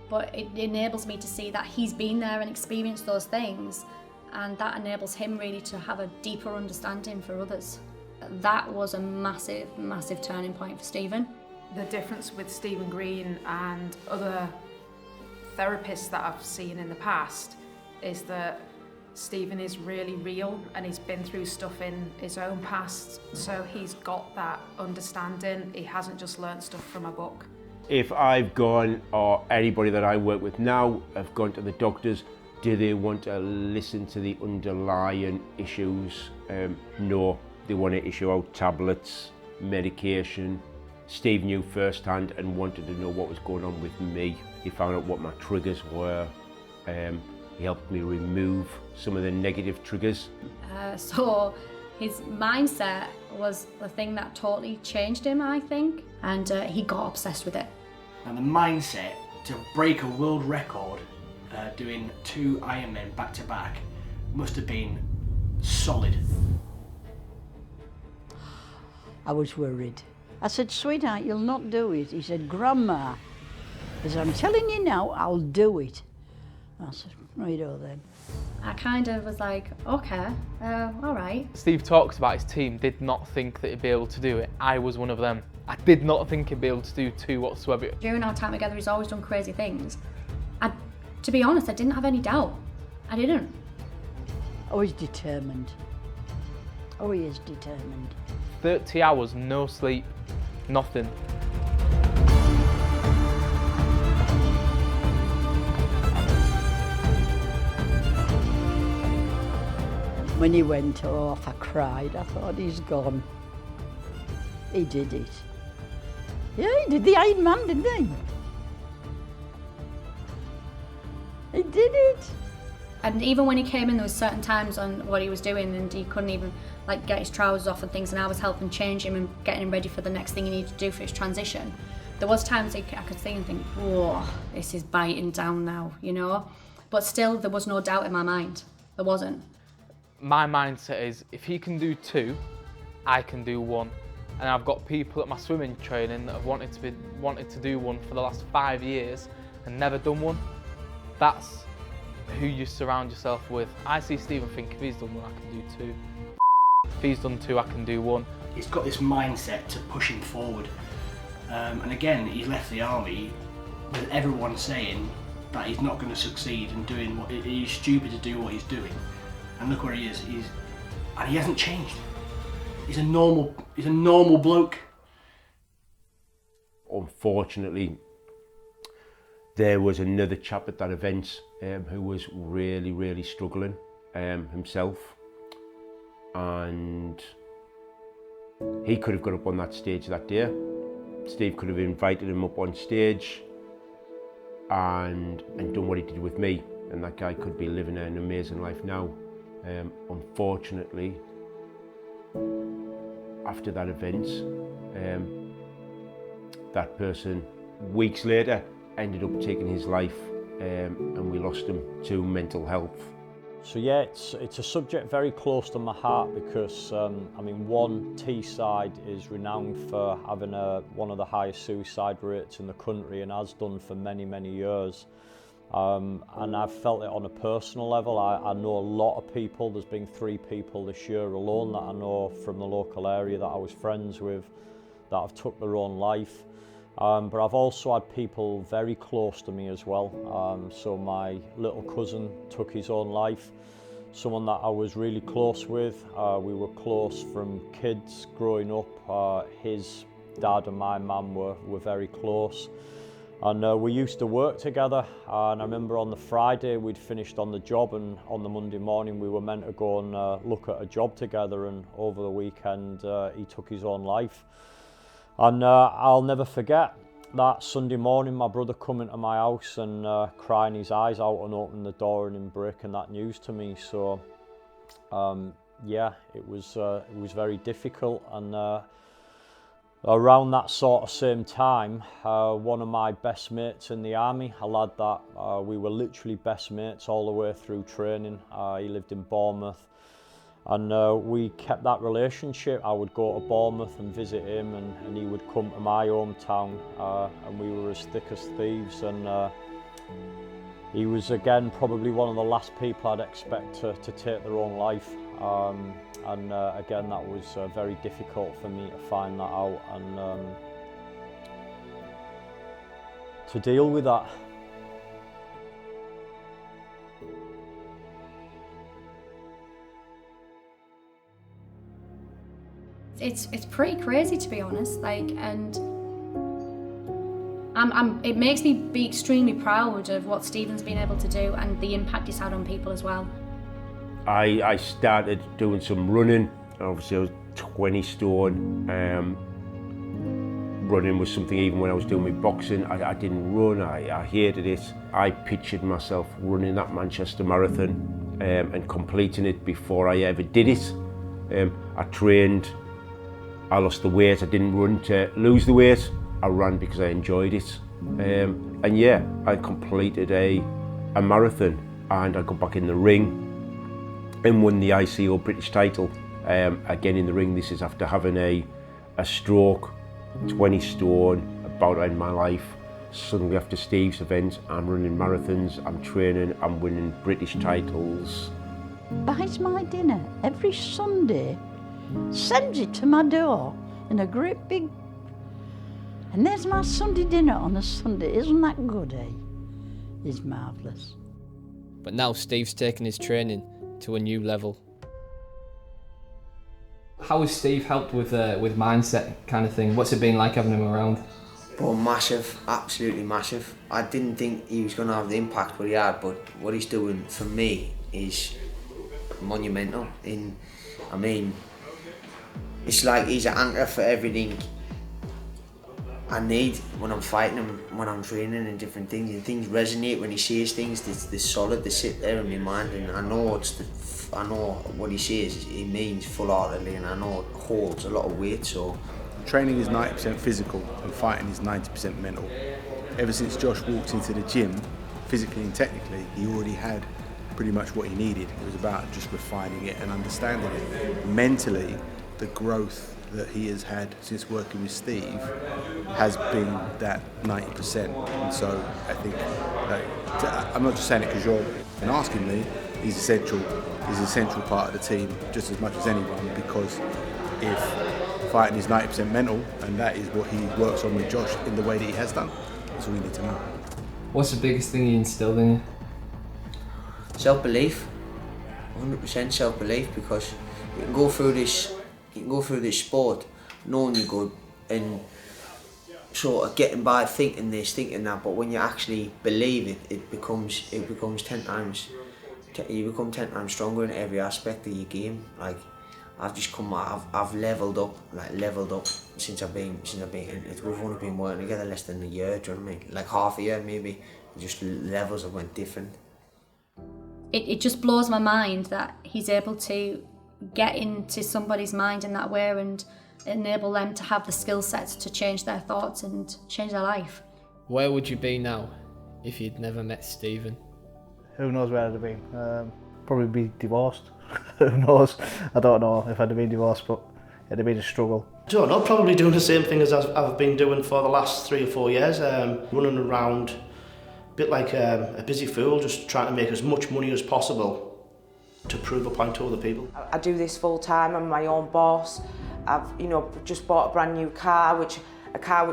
but it enables me to see that he's been there and experienced those things, and that enables him really to have a deeper understanding for others. That was a massive, massive turning point for Stephen. The difference with Stephen Green and other therapists that I've seen in the past is that Stephen is really real and he's been through stuff in his own past, so he's got that understanding. He hasn't just learnt stuff from a book. If I've gone, or anybody that I work with now have gone to the doctors, do they want to listen to the underlying issues? No, they want to issue out tablets, medication. Steve knew firsthand and wanted to know what was going on with me. He found out what my triggers were. He helped me remove some of the negative triggers. So his mindset was the thing that totally changed him, I think, and he got obsessed with it. And the mindset to break a world record doing 2 Ironmen back to back must have been solid. I was worried. I said, "Sweetheart, you'll not do it." He said, "Grandma," he said, "I'm telling you now, I'll do it." I said, "Righto then." I kind of was like, okay, all right. Steve talks about his team did not think that he'd be able to do it. I was one of them. I did not think he'd be able to do 2 whatsoever. During our time together, he's always done crazy things. To be honest, I didn't have any doubt. I didn't. Oh, he's determined. Oh, he is determined. 30 hours, no sleep, nothing. When he went off, I cried. I thought, he's gone. He did it. Yeah, he did the Iron Man, didn't he? He did it. And even when he came in, there was certain times on what he was doing and he couldn't even like get his trousers off and things, and I was helping change him and getting him ready for the next thing he needed to do for his transition. There was times I could see and think, whoa, this is biting down now, you know? But still, there was no doubt in my mind. There wasn't. My mindset is, if he can do 2, I can do 1. And I've got people at my swimming training that have wanted to do 1 for the last 5 years and never done 1. That's who you surround yourself with. I see Stephen think, if he's done 1, I can do 2. If he's done 2, I can do 1. He's got this mindset to push him forward. And again, he left the army with everyone saying that he's not going to succeed in doing what he's stupid to do what he's doing. And look where he is. And he hasn't changed. He's a normal bloke. Unfortunately, there was another chap at that event who was really, really struggling himself, and He could have got up on that stage that day. Steve could have invited him up on stage and done what he did with me, and that guy could be living an amazing life now. Unfortunately, after that event, that person weeks later ended up taking his life, and we lost him to mental health. So yeah, it's a subject very close to my heart because I mean, Teesside is renowned for having one of the highest suicide rates in the country and has done for many years. And I've felt it on a personal level. I know a lot of people. There's been 3 people this year alone that I know from the local area that I was friends with that have took their own life. But I've also had people very close to me as well. So my little cousin took his own life. Someone that I was really close with. We were close from kids growing up. His dad and my mum were very close. And we used to work together, and I remember on the Friday we'd finished on the job, and on the Monday morning we were meant to go and look at a job together, and over the weekend he took his own life. And I'll never forget that Sunday morning my brother come into my house and crying his eyes out and opening the door and him breaking that news to me. So yeah, it was very difficult. And around that sort of same time, one of my best mates in the army, a lad that we were literally best mates all the way through training. He lived in Bournemouth, and we kept that relationship. I would go to Bournemouth and visit him, and he would come to my hometown, and we were as thick as thieves. And he was again probably one of the last people I'd expect to take their own life. And again, that was very difficult for me to find that out and to deal with that. It's pretty crazy, to be honest. Like, and it makes me be extremely proud of what Stephen's been able to do and the impact he's had on people as well. I started doing some running. Obviously I was 20 stone. Running was something, even when I was doing my boxing, I didn't run, I hated it. I pictured myself running that Manchester Marathon and completing it before I ever did it. I trained, I lost the weight, I didn't run to lose the weight, I ran because I enjoyed it. And yeah, I completed a marathon, and I got back in the ring and won the ICO British title. Again in the ring, this is after having a stroke, 20 stone, about to end my life. Suddenly after Steve's event, I'm running marathons, I'm training, I'm winning British titles. Buys my dinner every Sunday, sends it to my door in a great big... And there's my Sunday dinner on a Sunday. Isn't that good, eh? It's marvellous. But now Steve's taken his training to a new level. How has Steve helped with mindset kind of thing? What's it been like having him around? Well, massive, absolutely massive. I didn't think he was going to have the impact what he had, but what he's doing for me is monumental. I mean, it's like he's an anchor for everything I need when I'm fighting him, when I'm training and different things, and things resonate when he says things. They're solid. They sit there in my mind, and I know what he says. He means full-heartedly, and I know it holds a lot of weight. So, training is 90% physical, and fighting is 90% mental. Ever since Josh walked into the gym, physically and technically, he already had pretty much what he needed. It was about just refining it and understanding it. Mentally, the growth that he has had since working with Steve has been that 90%. And so I think, I'm not just saying it because you're asking me, he's essential part of the team just as much as anyone, because if fighting is 90% mental, and that is what he works on with Josh in the way that he has done, that's all we need to know. What's the biggest thing he instilled in you? Self-belief, 100% self-belief, because you can go through this sport knowing you're good and sort of getting by thinking this, thinking that, but when you actually believe it, it becomes 10 times, you become 10 times stronger in every aspect of your game. Like, I've just come. I've levelled up, since I've been. We've only been working together less than a year. Do you know what I mean? Like half a year maybe. Just levels have went different. It just blows my mind that he's able to get into somebody's mind in that way and enable them to have the skill sets to change their thoughts and change their life. Where would you be now if you'd never met Stephen? Who knows where I'd have been? Probably be divorced. Who knows? I don't know if I'd have been divorced, but it'd have been a struggle. I don't know, probably doing the same thing as I've been doing for the last 3 or 4 years, running around a bit like a busy fool, just trying to make as much money as possible to prove a point to other people. I do this full time, I'm my own boss. I've just bought a brand new car, which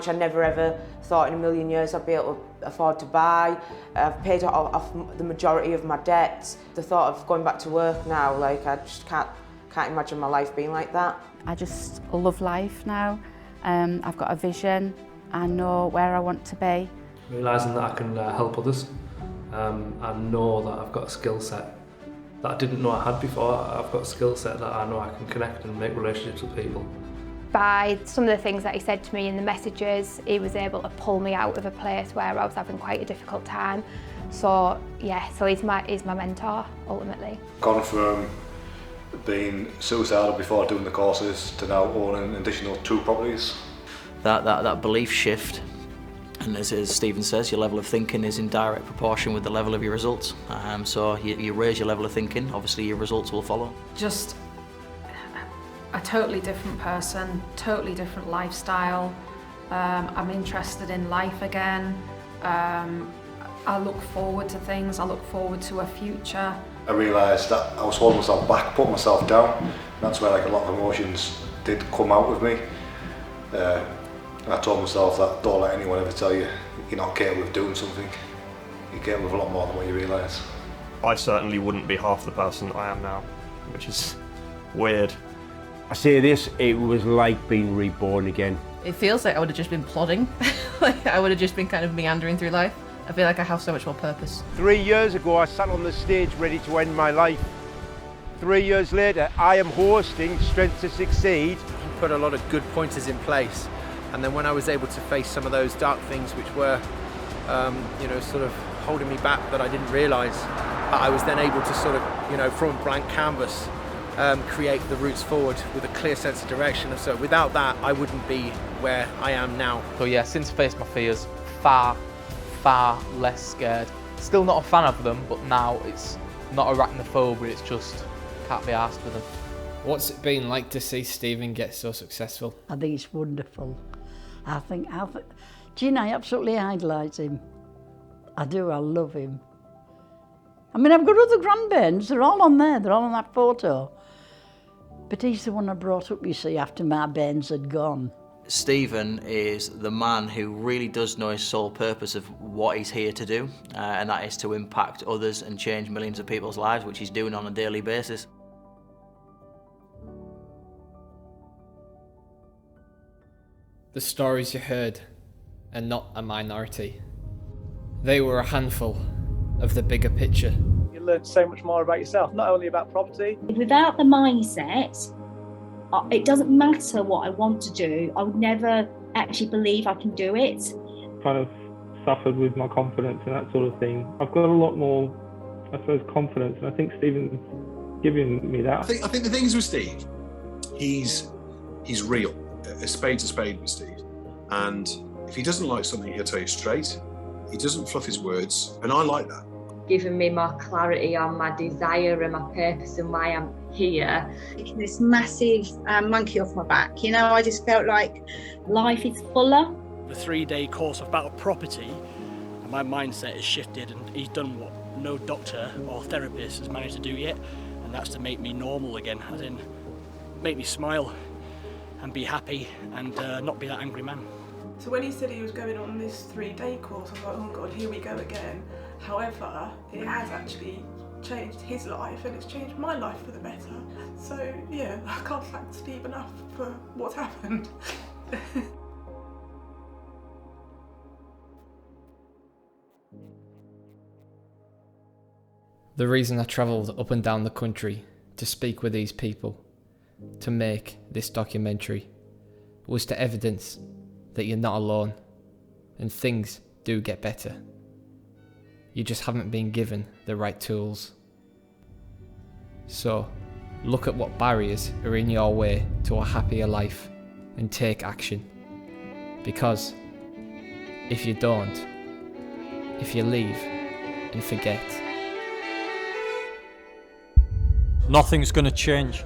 I never ever thought in a million years I'd be able to afford to buy. I've paid off the majority of my debts. The thought of going back to work now, like I just can't imagine my life being like that. I just love life now. I've got a vision. I know where I want to be. Realising that I can help others. I know that I've got a skill set that I didn't know I had before. I've got a skill set that I know I can connect and make relationships with people. By some of the things that he said to me in the messages, he was able to pull me out of a place where I was having quite a difficult time. So yeah, so he's my mentor ultimately. Gone from being suicidal before doing the courses to now owning an additional 2 properties. That belief shift, and as Stephen says, your level of thinking is in direct proportion with the level of your results. So you raise your level of thinking, obviously your results will follow. Just a totally different person, totally different lifestyle. I'm interested in life again. I look forward to things, I look forward to a future. I realised that I was holding myself back, putting myself down. That's where like a lot of emotions did come out with me. And I told myself that don't let anyone ever tell you you're not capable of doing something. You're capable of a lot more than what you realise. I certainly wouldn't be half the person I am now, which is weird. I say this, it was like being reborn again. It feels like I would have just been plodding. Like I would have just been kind of meandering through life. I feel like I have so much more purpose. 3 years ago, I sat on the stage ready to end my life. 3 years later, I am hosting Strength to Succeed. Put a lot of good pointers in place, and then when I was able to face some of those dark things which were, sort of holding me back that I didn't realise, I was then able to sort of, from blank canvas, create the routes forward with a clear sense of direction. So without that, I wouldn't be where I am now. So yeah, since I faced my fears, far less scared. Still not a fan of them, but now it's not arachnophobia, it's just can't be arsed with them. What's it been like to see Stephen get so successful? I think it's wonderful. Gina, I absolutely idolise him. I do, I love him. I mean, I've got other grandbairns, they're all on there, they're all on that photo. But he's the one I brought up, you see, after my bairns had gone. Stephen is the man who really does know his sole purpose of what he's here to do, and that is to impact others and change millions of people's lives, which he's doing on a daily basis. The stories you heard are not a minority. They were a handful of the bigger picture. You learn so much more about yourself, not only about property. Without the mindset, it doesn't matter what I want to do, I would never actually believe I can do it. Kind of suffered with my confidence and that sort of thing. I've got a lot more, I suppose, confidence, and I think Stephen's giving me that. I think the things with Steve, he's real. A spade's a spade with Steve. And if he doesn't like something, he'll tell you straight. He doesn't fluff his words, and I like that. Giving me more clarity on my desire and my purpose and why I'm here. Taking this massive monkey off my back, I just felt like life is fuller. The 3-day course about property, and my mindset has shifted, and he's done what no doctor or therapist has managed to do yet, and that's to make me normal again, as in make me smile and be happy and not be that angry man. So when he said he was going on this 3-day course, I was like, oh God, here we go again. However, it has actually changed his life and it's changed my life for the better. So yeah, I can't thank Steve enough for what's happened. The reason I travelled up and down the country to speak with these people to make this documentary was to evidence that you're not alone and things do get better. You just haven't been given the right tools. So, look at what barriers are in your way to a happier life and take action. Because if you don't, if you leave and forget, nothing's going to change.